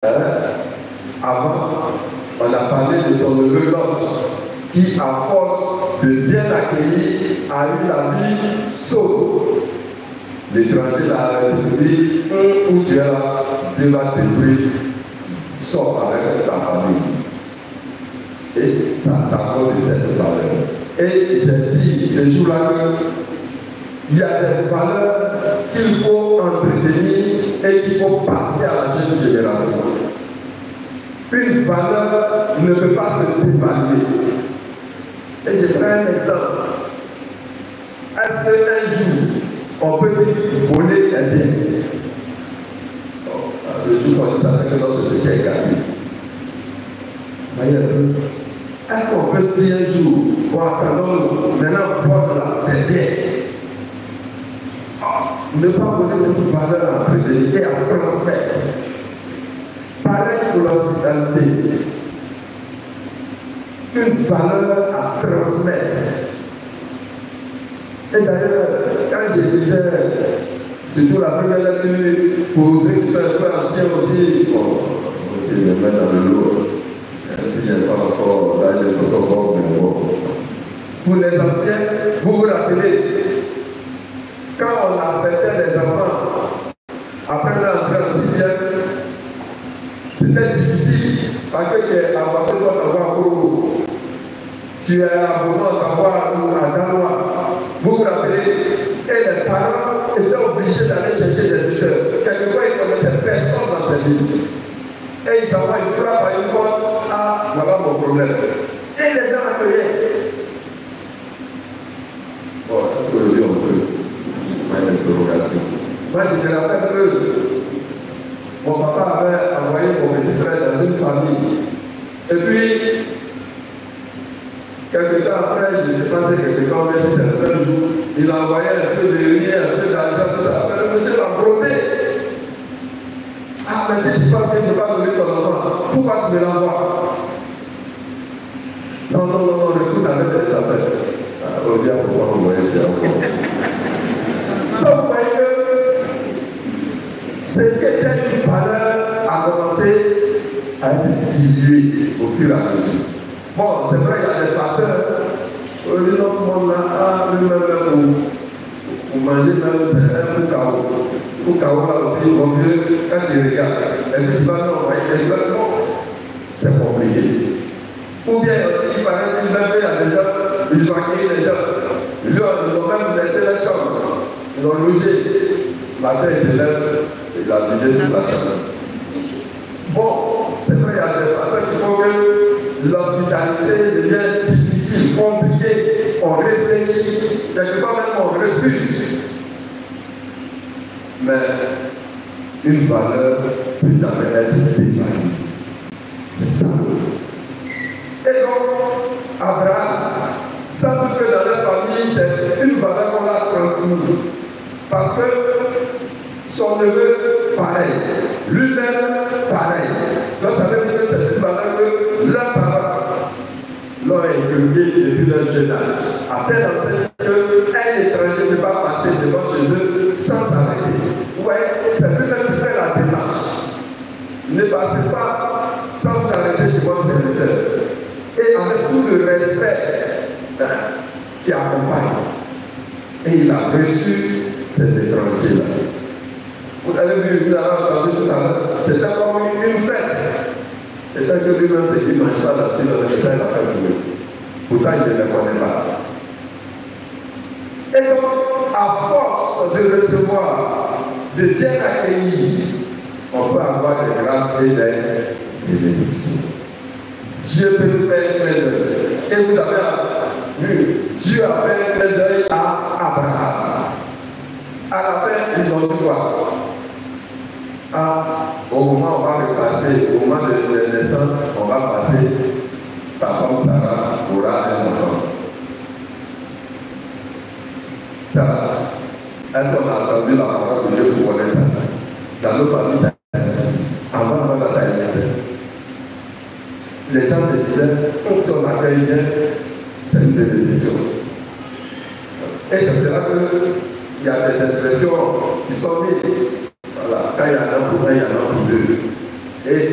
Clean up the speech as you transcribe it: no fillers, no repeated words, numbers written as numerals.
Avant, on a parlé de son neveu Lot, qui, à force de bien accueillir, a eu la vie sauve. L'étranger l'a dit, où tu es là, Dieu va détruire, sors avec ta famille. Et ça compte de cette valeur. Et j'ai dit ce jour-là qu'il y a des valeurs qu'il faut entretenir et qu'il faut passer à la jeune génération. Une valeur ne peut pas se dévaluer. Et je prends un exemple. Est-ce qu'un jour, on peut dire voler est bien? Le jour qu'on dit ça, c'est que notre société est gardée. Voyez un peu. Est-ce qu'on peut dire un jour, bon, attendons, maintenant, voilà, c'est bien. Ne pas voler cette valeur à prévenir et à transmettre. Pareil pour l'hospitalité. Une valeur à transmettre. Et d'ailleurs, quand je disais, surtout la première lecture, pour ceux qui sont un peu anciens aussi, je vais mettre dans le lot. S'il n'y a pas encore, là, il y a pas encore, mais bon. Pour les anciens, vous vous rappelez, quand on acceptait les enfants, après l'entrée en 6e, c'était difficile, parce que tu es abattu pour avoir cours. Tu es abonné à avoir à Ganois. Vous vous rappelez, et les parents étaient obligés d'aller chercher des tuteurs. Quelquefois, ils ne connaissaient personne dans cette vie. Et ils envoient une frappe à une porte. Ah, voilà mon problème. Et les gens accueillaient. Bon, est-ce qu'aujourd'hui on peut? Une interrogation. Moi, je me rappelle que mon papa avait envoyé mon petit frère dans une famille. Et puis, quelque temps après, je ne sais pas si quelque temps, mais c'était le même jour, il a envoyé un peu de riz, un peu d'argent, tout ça. Mais le monsieur l'a brodé. Ah, mais si tu penses que tu ne peux pas donner ton enfant, pourquoi tu me l'envoies? Non, retourne avec tes affaires. On dit à pourquoi vous voyez bien encore. Donc, vous voyez que ce qui était une valeur a commencé à être dilué au fur et à mesure. Bon, c'est vrai, il y a des facteurs. Notre monde là, même pour manger, même c'est un peu chaos. Pour chaos là aussi, il vaut mieux quand tu regardes. Et puis tu vas nous envoyer des vêtements, c'est compliqué. Ou bien, il paraît qu'il y a des gens, ils ont accueilli les gens. Ils ont même laissé la chambre. Ils ont logé. Matin, ils se lèvent, il a vidé toute la chambre. Bon, c'est vrai, il y a des facteurs qui font que l'hospitalité devient difficile, compliquée, on réfléchit, quelquefois même on refuse. Mais une valeur peut jamais être dévaluée. C'est ça. Et donc, Abraham, savent que dans leur famille, c'est une valeur qu'on a transmise. Parce que son neveu, pareil. Lui-même, pareil. Donc, ça veut dire que c'est une valeur que leurs parents l'ont inculquée depuis leur jeune âge. À tel enseigne qu'un étranger ne peut pas passer devant chez eux sans s'arrêter. Ouais, c'est lui-même qui fait la démarche. Ne passez pas sans vous arrêter chez votre serviteur. Et avec tout le respect qui accompagne. Et il a reçu ces étrangers-là. Vous avez vu, vous avez entendu tout à l'heure, c'était comme une fête. Et tant que lui-même, c'est qu'il ne mange pas la tête dans le détail, il a fait pour lui. Pourtant, il ne le connaît pas. Et donc, à force de recevoir, de bien accueillir, on peut avoir des grâces et des bénédictions. Dieu peut nous faire un clin d'œil. Et vous avez vu, Dieu a fait un clin d'œil à Abraham. À la fin, ils ont dit quoi? Au moment où on va repasser, au moment de la naissance, on va passer, ta femme Sarah aura un enfant. Sarah, est-ce qu'on a entendu la parole de Dieu pour connaître ça? Dans nos familles, ça existe. Avant, ça existait. Les gens se disaient, si on accueille bien, c'est une bénédiction. Et c'est là qu'il y a des expressions qui sont mises. Voilà, quand il y en a pour un, il y en a pour deux. Et